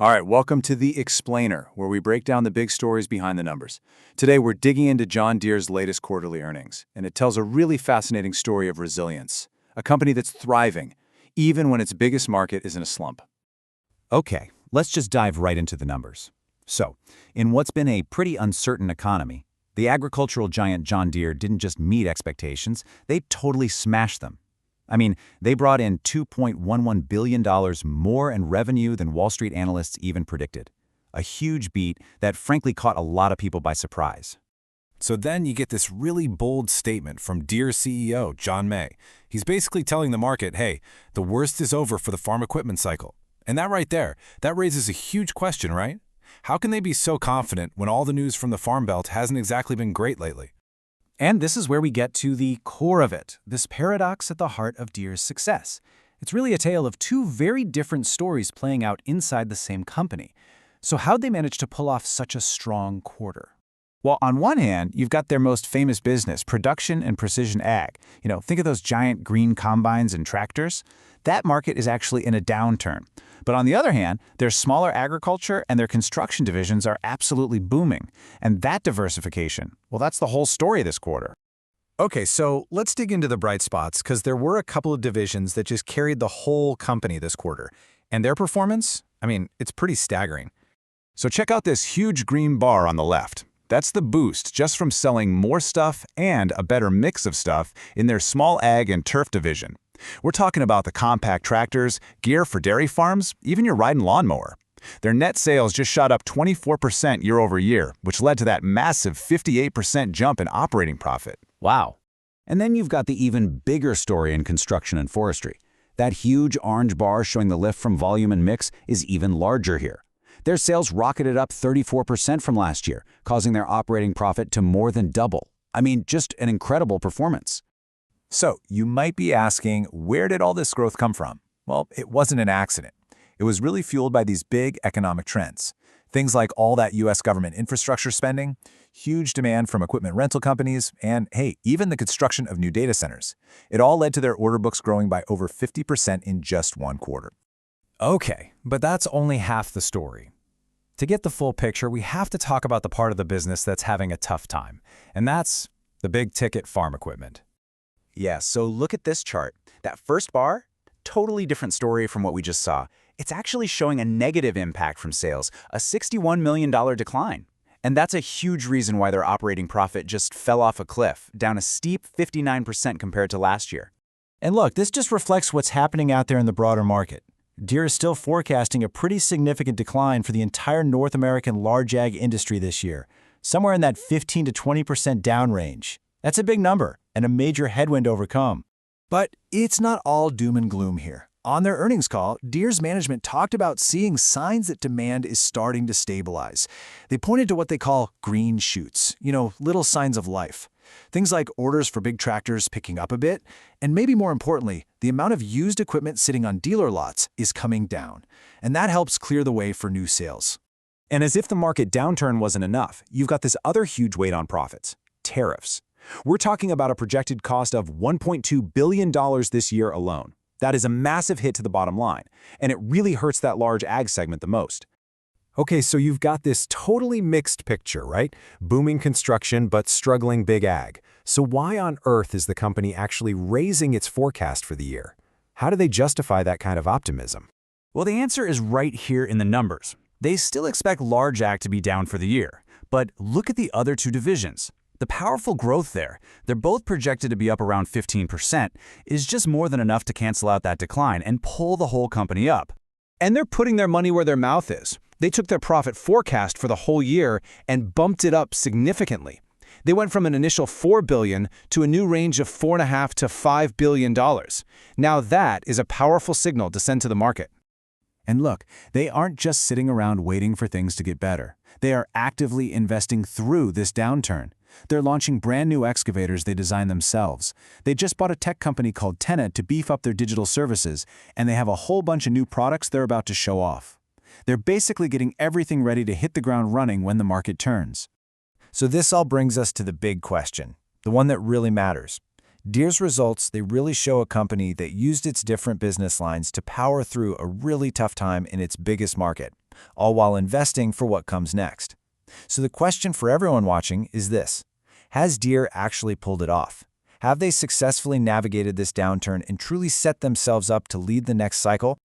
All right, welcome to The Explainer, where we break down the big stories behind the numbers. Today, we're digging into John Deere's latest quarterly earnings, and it tells a really fascinating story of resilience, a company that's thriving, even when its biggest market is in a slump. Okay, let's just dive right into the numbers. So, in what's been a pretty uncertain economy, the agricultural giant John Deere didn't just meet expectations, they totally smashed them. I mean, they brought in $2.11 billion more in revenue than Wall Street analysts even predicted. A huge beat that frankly caught a lot of people by surprise. So then you get this really bold statement from Deere CEO John May. He's basically telling the market, hey, the worst is over for the farm equipment cycle. And that right there, that raises a huge question, right? How can they be so confident when all the news from the Farm Belt hasn't exactly been great lately? And this is where we get to the core of it, this paradox at the heart of Deere's success. It's really a tale of two very different stories playing out inside the same company. So how'd they manage to pull off such a strong quarter? Well, on one hand, you've got their most famous business, production and precision ag. Think of those giant green combines and tractors. That market is actually in a downturn. But on the other hand, their smaller agriculture and their construction divisions are absolutely booming. And that diversification, well, that's the whole story this quarter. Okay, so let's dig into the bright spots because there were a couple of divisions that just carried the whole company this quarter. And their performance, it's pretty staggering. So check out this huge green bar on the left. That's the boost just from selling more stuff and a better mix of stuff in their small ag and turf division. We're talking about the compact tractors, gear for dairy farms, even your riding lawnmower. Their net sales just shot up 24% year over year, which led to that massive 58% jump in operating profit. Wow. And then you've got the even bigger story in construction and forestry. That huge orange bar showing the lift from volume and mix is even larger here. Their sales rocketed up 34% from last year, causing their operating profit to more than double. Just an incredible performance. So, you might be asking, where did all this growth come from? Well, it wasn't an accident. It was really fueled by these big economic trends. Things like all that U.S. government infrastructure spending, huge demand from equipment rental companies, and, hey, even the construction of new data centers. It all led to their order books growing by over 50% in just one quarter. Okay, but that's only half the story. To get the full picture, we have to talk about the part of the business that's having a tough time, and that's the big-ticket farm equipment. Yeah, so look at this chart. That first bar, totally different story from what we just saw. It's actually showing a negative impact from sales, a $61 million decline. And that's a huge reason why their operating profit just fell off a cliff, down a steep 59% compared to last year. And look, this just reflects what's happening out there in the broader market. Deere is still forecasting a pretty significant decline for the entire North American large ag industry this year, somewhere in that 15 to 20% down range. That's a big number and a major headwind to overcome. But it's not all doom and gloom here. On their earnings call, Deere's management talked about seeing signs that demand is starting to stabilize. They pointed to what they call green shoots, little signs of life. Things like orders for big tractors picking up a bit, and maybe more importantly, the amount of used equipment sitting on dealer lots is coming down, and that helps clear the way for new sales. And as if the market downturn wasn't enough, you've got this other huge weight on profits, tariffs. We're talking about a projected cost of $1.2 billion this year alone. That is a massive hit to the bottom line, and it really hurts that large ag segment the most. Okay, so you've got this totally mixed picture, right? Booming construction, but struggling big ag. So why on earth is the company actually raising its forecast for the year? How do they justify that kind of optimism? Well, the answer is right here in the numbers. They still expect large ag to be down for the year. But look at the other two divisions. The powerful growth there, they're both projected to be up around 15%, is just more than enough to cancel out that decline and pull the whole company up. And they're putting their money where their mouth is. They took their profit forecast for the whole year and bumped it up significantly. They went from an initial $4 billion to a new range of $4.5 to $5 billion. Now that is a powerful signal to send to the market. And look, they aren't just sitting around waiting for things to get better. They are actively investing through this downturn. They're launching brand new excavators they designed themselves. They just bought a tech company called Tenet to beef up their digital services, and they have a whole bunch of new products they're about to show off. They're basically getting everything ready to hit the ground running when the market turns. So this all brings us to the big question, the one that really matters. Deere's results, they really show a company that used its different business lines to power through a really tough time in its biggest market. all while investing for what comes next. So the question for everyone watching is this: has Deere actually pulled it off? Have they successfully navigated this downturn and truly set themselves up to lead the next cycle?